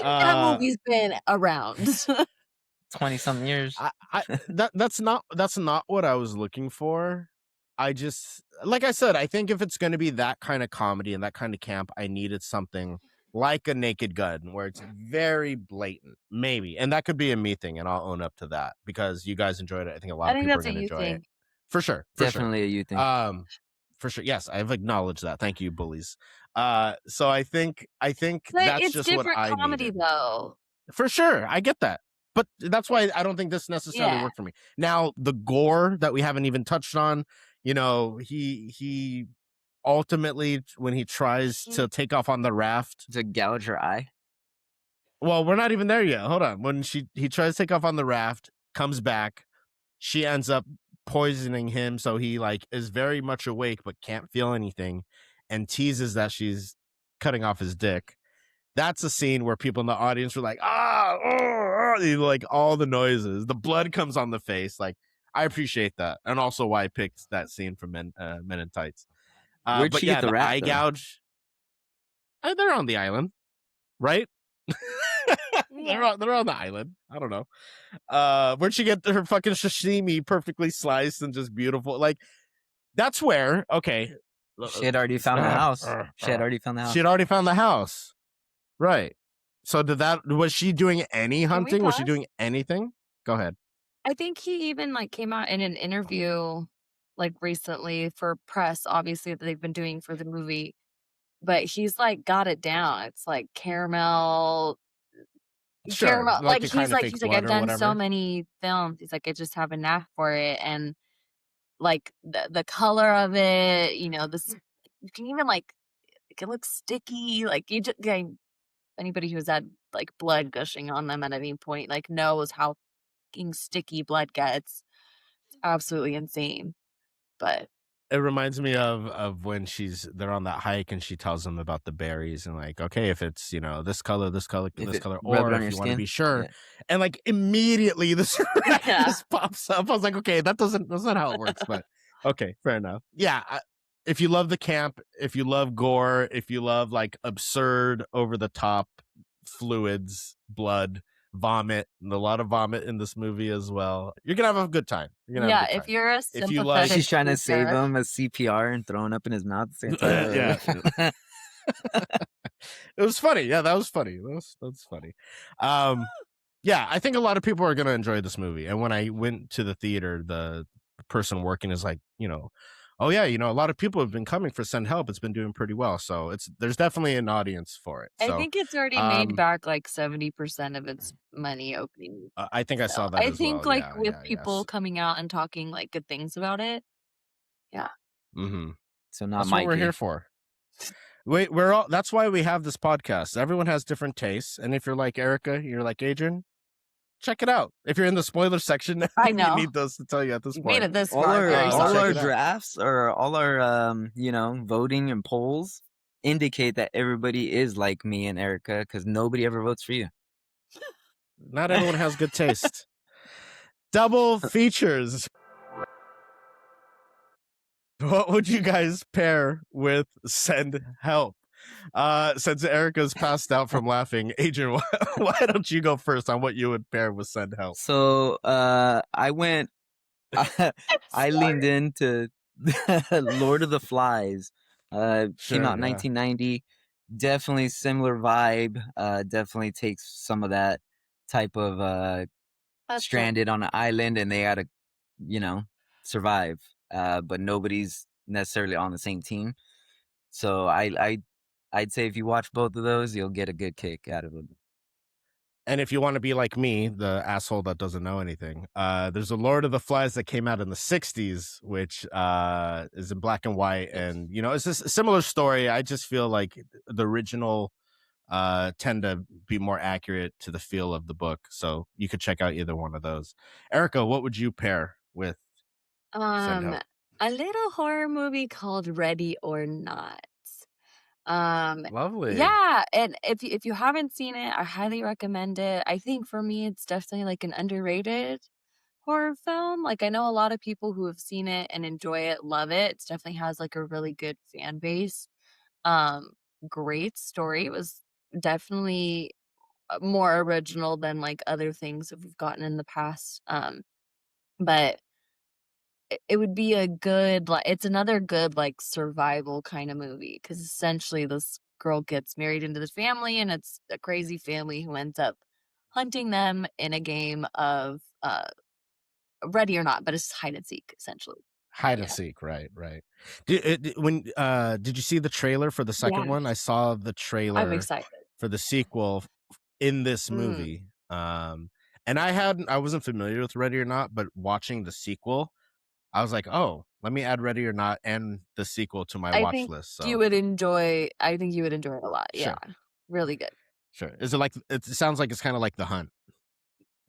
that movie's been around. 20-something years. That's not what I was looking for. I just, like I said, I think if it's going to be that kind of comedy and that kind of camp, I needed something like a Naked Gun where it's very blatant, maybe. And that could be a me thing, and I'll own up to that because you guys enjoyed it. I think a lot of people are going to enjoy it. For sure. Definitely a you thing. For sure. Yes, I've acknowledged that. Thank you, bullies. So I think But that's it's just what different I comedy needed. though. For sure. I get that. But that's why I don't think this necessarily worked for me. Now, the gore that we haven't even touched on, you know, he ultimately, when he tries to take off on the raft, to gouge her eye. Well, we're not even there yet. Hold on. When he tries to take off on the raft, comes back, she ends up poisoning him, so he like is very much awake but can't feel anything, and teases that she's cutting off his dick. That's a scene where people in the audience were like, like all the noises, the blood comes on the face. Like, I appreciate that, and also why I picked that scene from Men in Tights. Where'd But she yeah, get the the rat, eye though? gouge. They're on the island, right? They're on the island. I don't know. Where'd she get her fucking sashimi perfectly sliced and just beautiful? Like, that's where, okay. She had already found the house. She had already found the house. She had already found the house. Right. So was she doing any hunting? Was she pause? doing anything? Go ahead. I think he even like came out in an interview like recently for press, obviously, that they've been doing for the movie. But he's like got it down. It's like caramel. Sure. Like it kinda he's like fakes he's like blood I've or done so whatever. many films. He's like I just have a knack for it, and like the color of it, you know, this you can even like it looks sticky. Like you just anybody who's had like blood gushing on them at any point like knows how fucking sticky blood gets. It's absolutely insane. But It reminds me of when they're on that hike and she tells them about the berries and like, okay, if it's, this color, If this color, rub it or on if your you want to skin. be sure. Yeah. And like immediately this rat Yeah. just pops up. I was like, okay, that's not how it works, but okay, fair enough. Yeah. If you love the camp, if you love gore, if you love like absurd, over the top fluids, blood, vomit, and a lot of vomit in this movie as well, you're gonna have a good time. yeah, if you're a If you like- sympathetic She's trying to save seeker, him a CPR and throwing up in his mouth at the same time. Yeah. It was funny. Yeah, that was funny. That's funny. Yeah, I think a lot of people are gonna enjoy this movie. And when I went to the theater, the person working is like, oh yeah, a lot of people have been coming for Send Help. It's been doing pretty well. So there's definitely an audience for it. I So think it's already made back like 70% of its money opening. I think I saw that I as think well. like Yeah, with yeah, people yes. coming out and talking like good things about it. Yeah. Mm-hmm. So not That's Mikey. what we're here for. That's why we have this podcast. Everyone has different tastes. And if you're like Erica, you're like Adrian, check it out. If you're in the spoiler section, I know. you need those to tell you at this You point. made it this all far. our, very check all sorry. our it out. drafts or all our voting and polls indicate that everybody is like me and Erica because nobody ever votes for you. Not everyone has good taste. Double features. What would you guys pair with Send Help? Since Erica's passed out from laughing, Adrian, why don't you go first on what you would pair with Send Help? So I went, I leaned into Lord of the Flies. Came out in 1990. Definitely similar vibe. Definitely takes some of that type of That's stranded on an island and they gotta, survive. But nobody's necessarily on the same team. So I'd say if you watch both of those, you'll get a good kick out of it. And if you want to be like me, the asshole that doesn't know anything, there's a Lord of the Flies that came out in the 60s, which is in black and white. And, it's just a similar story. I just feel like the original tend to be more accurate to the feel of the book. So you could check out either one of those. Erica, what would you pair with Send Help? A little horror movie called Ready or Not. Lovely. Yeah, and if you haven't seen it, I highly recommend it. I think for me, it's definitely like an underrated horror film. Like I know a lot of people who have seen it and enjoy it, love it. It definitely has like a really good fan base. Great story. It was definitely more original than like other things that we've gotten in the past. But it would be a good it's another good like survival kind of movie because essentially this girl gets married into this family and it's a crazy family who ends up hunting them in a game of Ready or Not, but it's hide and seek essentially. Hide and seek, right. Did you see the trailer for the second one? I saw the trailer. I'm excited for the sequel in this movie. And I wasn't familiar with Ready or Not, but watching the sequel, I was like, oh, let me add Ready or Not and the sequel to my watch list. So I think you would enjoy it a lot. Sure. Yeah. Really good. Sure. Is it like it sounds like it's kind of like The Hunt?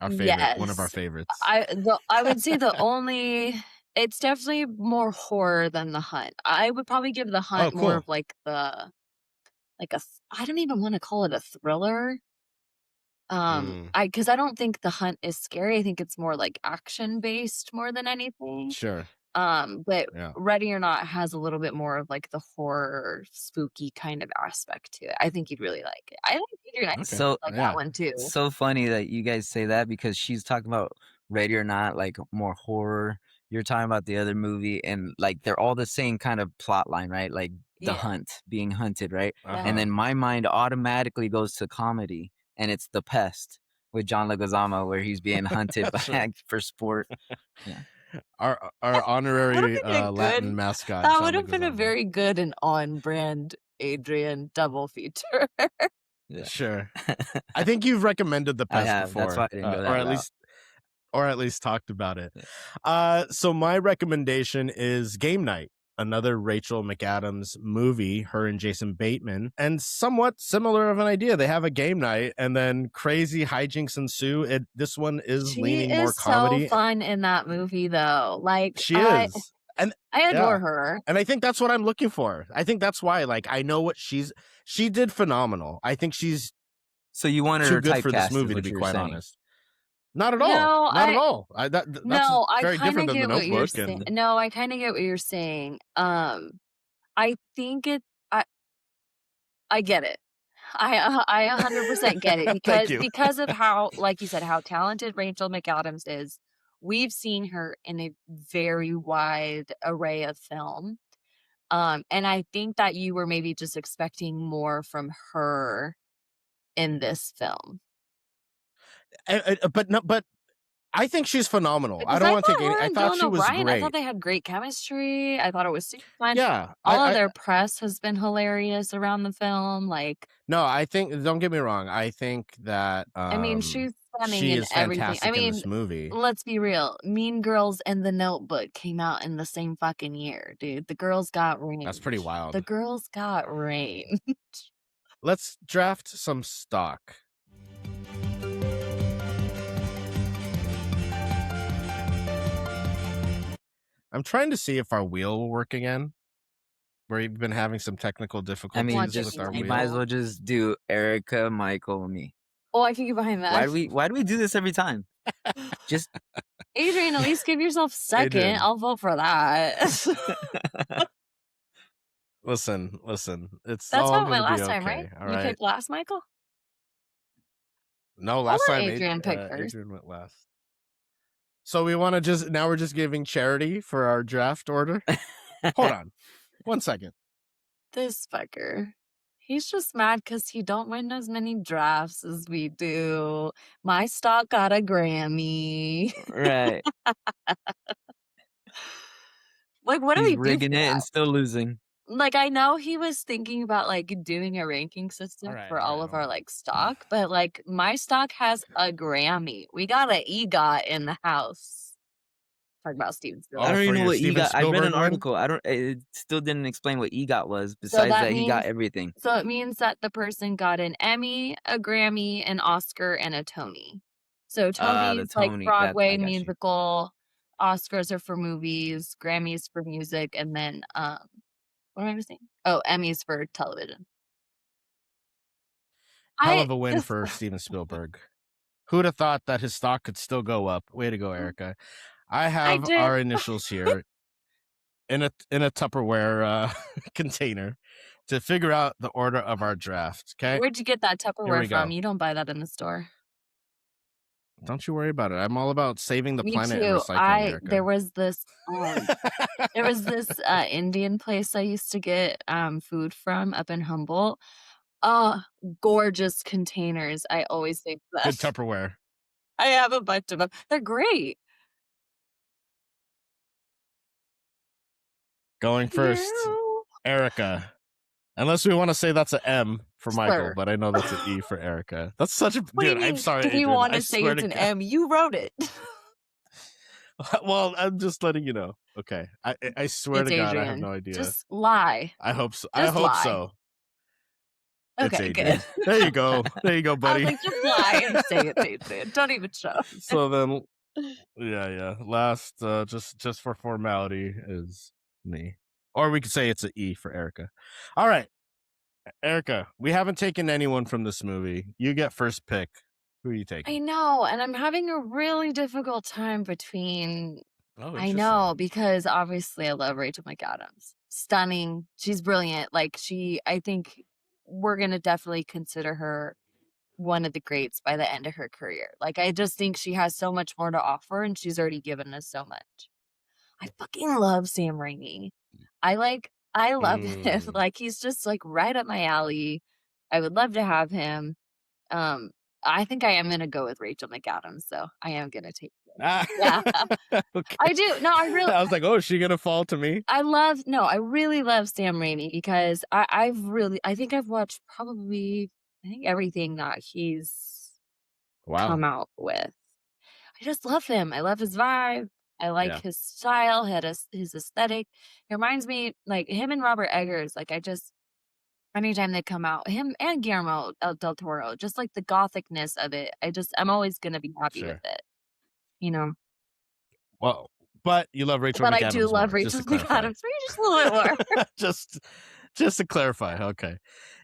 Our favorite, one of our favorites. I would say the only It's definitely more horror than The Hunt. I would probably give The Hunt more cool. of like I don't even want to call it a thriller. Because I don't think The Hunt is scary. I think it's more like action based more than anything. Sure. But Yeah. Ready or Not has a little bit more of like the horror, spooky kind of aspect to it. I think you'd really like it. I think Adrian, I So like Yeah. that one too. so funny that you guys say that because she's talking about Ready or Not, like more horror. You're talking about the other movie, and like they're all the same kind of plot line, right? Like the Yeah. hunt, being hunted, right? Uh-huh. And then my mind automatically goes to comedy, and it's The Pest with John Leguizamo, where he's being hunted Sure. for sport. Our honorary That would've been Latin good. mascot. That John would have been a Leguizamo. very good and on brand Adrian double feature. Yeah. Sure. I think you've recommended The I Pest have. before, That's why I didn't go that or at route. least talked about it. So my recommendation is Game Night, another Rachel McAdams movie, her and Jason Bateman, and somewhat similar of an idea. They have a game night and then crazy hijinks ensue. This one is She leaning is more comedy. so fun in that movie though. Like She is. And I adore yeah. her. And I think that's what I'm looking for. I think that's why, like, I know what she did phenomenal. I think she's So you wanted too her good for typecast, this movie, is to what be you were quite saying. honest. Not at all. No, Not at all. That's No, I very kind different of than The get what you're Notebook. saying. And No, I kind of get what you're saying. I think I get it. I 100% get it Thank you. because of how, like you said, how talented Rachel McAdams is. We've seen her in a very wide array of film. And I think that you were maybe just expecting more from her in this film. But I think she's phenomenal. I Because don't I want to thought take any. her I and thought Dylan she was O'Brien, I thought great. they had great chemistry. I thought it was super fun. Yeah. All of their press has been hilarious around the film. Like, No, I think, don't get me wrong. I think that I mean, she's stunning she in is everything. fantastic I in mean, this movie. let's be real. Mean Girls and The Notebook came out in the same fucking year, dude. The girls got range. That's pretty wild. The girls got range. Let's draft some stock. I'm trying to see if our wheel will work again. We've been having some technical I difficulties mean, Watch just with our you wheel. might as well just do Erica, Michael, and me. Oh, I can get behind that. Why do we do this every time? Just Adrian, at least give yourself second. Adrian. I'll vote for that. Listen. It's That's all how it went gonna be last time, right? okay. All You right. picked last, Michael? No, last let time Adrian pick first. Adrian went last. So we're just giving charity for our draft order. Hold on, 1 second. This fucker. He's just mad because he don't win as many drafts as we do. My stock got a Grammy. right. Like, what do He's we do rigging for it and that? still losing. Like, I know he was thinking about like doing a ranking system All right, for all of hold our on. like stock, but like my stock has a Grammy. We got an EGOT in the house. Talk about Steven Oh, Spielberg. I don't for even know your what Steven EGOT. I read Spielberg an win? article. It still didn't explain what EGOT was. Besides that that, he got means- everything. So it means that the person got an Emmy, a Grammy, an Oscar, and a Tony. So Tony's Tony, like that- Broadway I got you. musical, Oscars are for movies, Grammys for music, and then what am I saying? Oh, Emmys for television. Hell of a win for Steven Spielberg. Who'd have thought that his stock could still go up? Way to go, Erica. I have did. our initials here in a Tupperware container to figure out the order of our draft. Okay, Where'd you get that Tupperware we from? go. You don't buy that in the store. Don't you worry about it. I'm all about saving the Me planet too. and recycling, Erica. There was this Indian place I used to get food from up in Humboldt. Gorgeous containers. I always think that. Good Tupperware. I have a bunch of them. They're great. Going first, Ew. Erica. Unless we want to say that's an M for Michael, Slur. but I know that's an E for Erica. That's such a What do you dude. I'm mean, sorry. do you Adrian. want I to say swear it's to an God. M? You wrote it. Well, I'm just letting you know. Okay, I swear It's to God, I have Adrian. no idea. Just lie. I hope so. I just hope lie. so. It's Okay, Adrian. good. There you go. There you go, I buddy. was like, just lie and say it's Adrian. Don't even show. So then Yeah. Last, just for formality, is me. Or we could say it's an E for Erica. All right, Erica, we haven't taken anyone from this movie. You get first pick. Who are you I taking? know, and I'm having a really difficult time between. Oh, I know, because obviously I love Rachel McAdams. Stunning. She's brilliant. I think we're going to definitely consider her one of the greats by the end of her career. I just think she has so much more to offer, and she's already given us so much. I fucking love Sam Raimi. I love him. He's just right up my alley. I would love to have him. I think I am gonna go with Rachel McAdams, so I am gonna take her. Yeah. Okay. I do. No, I really I was like, oh, is she gonna fall to me? I really love Sam Raimi because I think I've watched probably everything that he's come Wow. out with. I just love him. I love his vibe. I like Yeah. his style, his aesthetic. It reminds me him and Robert Eggers. Anytime they come out, him and Guillermo del Toro, just the gothicness of it. I'm always gonna be happy Sure. with it. You know. Well, but you love Rachel But McAdams I do love more, just Rachel to clarify. McAdams. Maybe just a little bit more. just to clarify. Okay.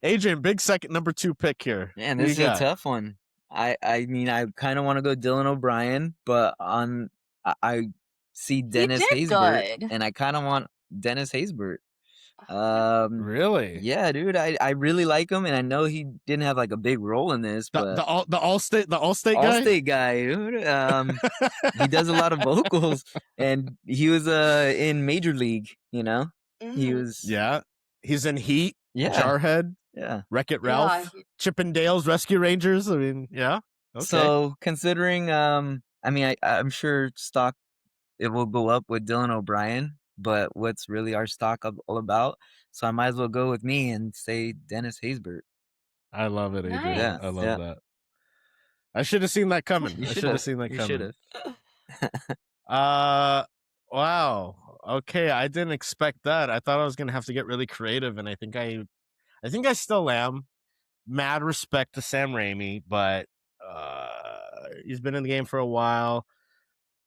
Adrian, big second number 2 pick here. Man, Who this you is a got? tough one. I mean, I kind of want to go Dylan O'Brien, but I see Dennis did Haysbert, good. and I kind of want Dennis Haysbert. Really? Yeah, dude, I really like him, and I know he didn't have a big role in this, but The Allstate guy? Allstate guy, dude. He does a lot of vocals, and he was in Major League. He was Yeah. He's in Heat, yeah Jarhead, yeah. Wreck-It Ralph, Chippendales Rescue Rangers. I mean, yeah. Okay. So considering, I mean, I'm sure stock it will go up with Dylan O'Brien, but what's really our stock all about? So I might as well go with me and say Dennis Haysbert. I love it, Adrian. Nice. I love that. I should have seen that coming. You I should should have have seen that You coming. should have. Wow. Okay, I didn't expect that. I thought I was gonna have to get really creative, and I think I still am. Mad respect to Sam Raimi, but he's been in the game for a while.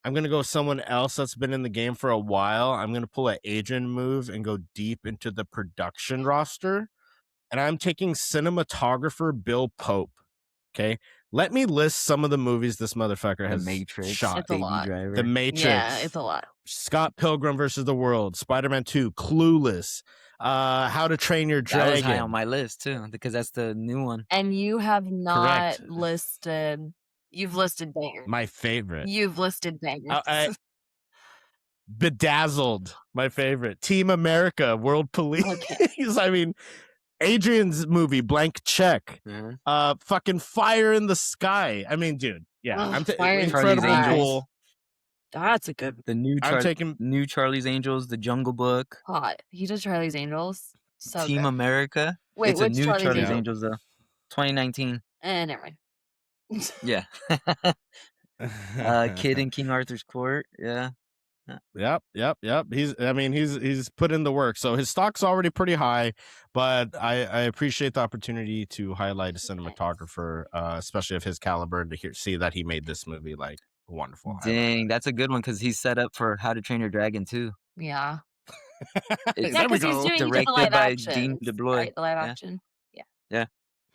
I'm gonna go with someone else that's been in the game for a while. I'm gonna pull an Adrian move and go deep into the production roster, and I'm taking cinematographer Bill Pope. Okay, let me list some of the movies this motherfucker The has Matrix, shot. It's a Baby lot. Driver. The Matrix. Yeah, it's a lot. Scott Pilgrim versus the World, Spider-Man 2, Clueless, How to Train Your Dragon. That was high on my list too, because that's the new one. And you have not Correct. listed. You've listed bangers. My favorite. You've listed bangers. Bedazzled, my favorite. Team America, World Police. Okay. I mean, Adrian's movie, Blank Check. Mhm. Fucking Fire in the Sky. I mean, dude, yeah. Ugh, I'm Fire in the Incredible Sky. Jewel. That's a good The new I'm taking new Charlie's Angels, The Jungle Book, pot. He did Charlie's Angels. So Team good. America. Wait, It's a which new Charlie's Charlie's Angels? Angels though, 2019. Never mind. Yeah. Kid in King Arthur's Court. Yeah. Yep. He's put in the work. So his stock's already pretty high, but I appreciate the opportunity to highlight a cinematographer, especially of his caliber, and to see that he made this movie wonderful. Dang, that's a good one because he's set up for How to Train Your Dragon too. Yeah. It's Yeah, because he did the directed live by action. Dean DeBlois. Right, the live Yeah. action.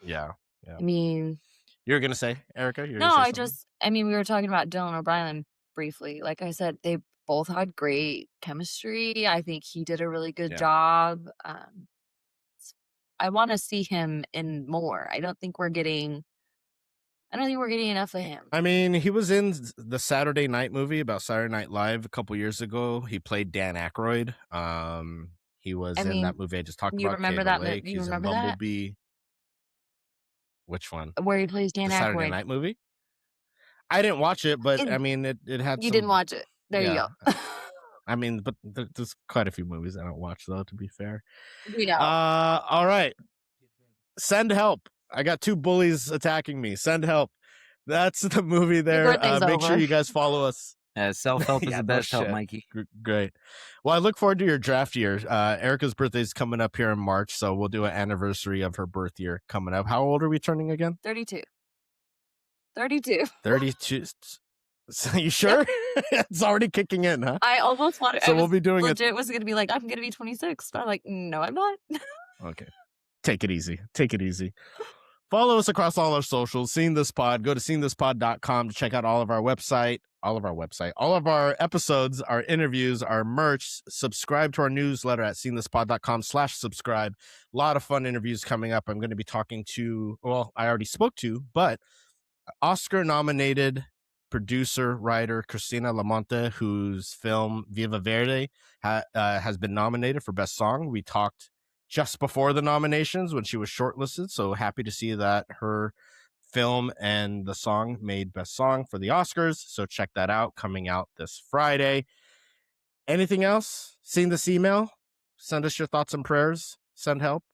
Yeah. I mean, You're gonna say, Erica? You're no, gonna say something? we were talking about Dylan O'Brien briefly. Like I said, they both had great chemistry. I think he did a really good Yeah. job. I want to see him in more. I don't think we're getting enough of him. I mean, he was in the Saturday Night movie about Saturday Night Live a couple years ago. He played Dan Aykroyd. He was in that movie I just talked you about. remember Cave that Lake. movie? You He's remember in that? Bumblebee. Which one? Where he plays Dan The Saturday Aykroyd. Night movie? I didn't watch it, but I mean, it had. You didn't watch it. There you go. I mean, but there's quite a few movies I don't watch, though, to be fair. We know. All right. Send help. I got 2 bullies attacking me. Send help. That's the movie there. Make sure you guys follow us. Self-help is Yeah, the no best help, shit. Mikey. Great. Well, I look forward to your draft year. Erica's birthday is coming up here in March, so we'll do an anniversary of her birth year coming up. How old are we turning again? 32. 32. 32. So you sure? It's already kicking in, huh? I almost wanted. So I we'll was be doing it. legit was gonna be like, I'm gonna be 26, but I'm like, no, I'm not. Okay. Take it easy. Take it easy. Follow us across all our socials. Seeing This Pod. Go to seeingthispod.com to check out all of our episodes, our interviews, our merch. Subscribe to our newsletter at seeingthispod.com/subscribe. A lot of fun interviews coming up. I'm going to be talking to, well, I already spoke to, but Oscar-nominated producer, writer Christina Lamonte, whose film Viva Verde has been nominated for Best Song. We talked just before the nominations when she was shortlisted, so happy to see that her film and the song made Best Song for the Oscars. So check that out, coming out this Friday. Anything else? Seeing this email? Send us your thoughts and prayers. Send help.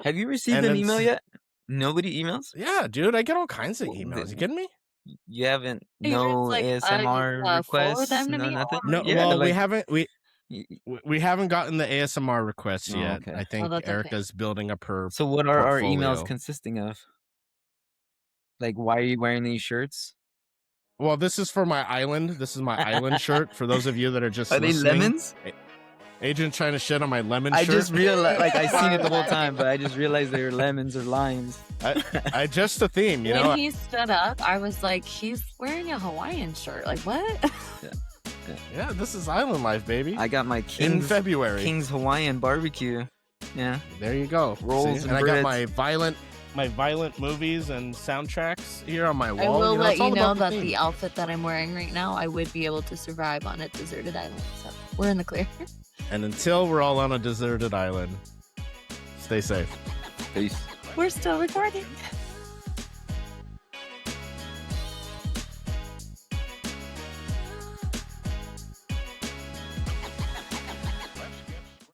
Have you received And an then email yet? Nobody emails? Yeah, dude, I get all kinds of Well, emails. You kidding me? You haven't? Adrian's No like, ASMR forward requests? them to No me. nothing? No, Yeah, well, like, we haven't gotten the ASMR requests Oh, yet. okay. I think that's okay. Erica's building up her. So what are our portfolio. emails consisting of? Like, why are you wearing these shirts? Well, this is for my island. This is my island shirt. For those of you that are just Are they listening. lemons? Agent trying to shit on my lemon I shirt. just realized, like, I seen it the whole time, but I just realized they were lemons or limes. I just a theme, you when know. he stood up, I was like, he's wearing a Hawaiian shirt. Like, what? Yeah, this is island life, baby. I got my In King's February. Hawaiian barbecue. Yeah. There you go. Rolls See? and I got breads. my violent movies and soundtracks here on my wall. I will it's let you all know about that theme. the outfit that I'm wearing right now, I would be able to survive on a deserted island. So we're in the clear. And until we're all on a deserted island, stay safe. Peace. We're still recording.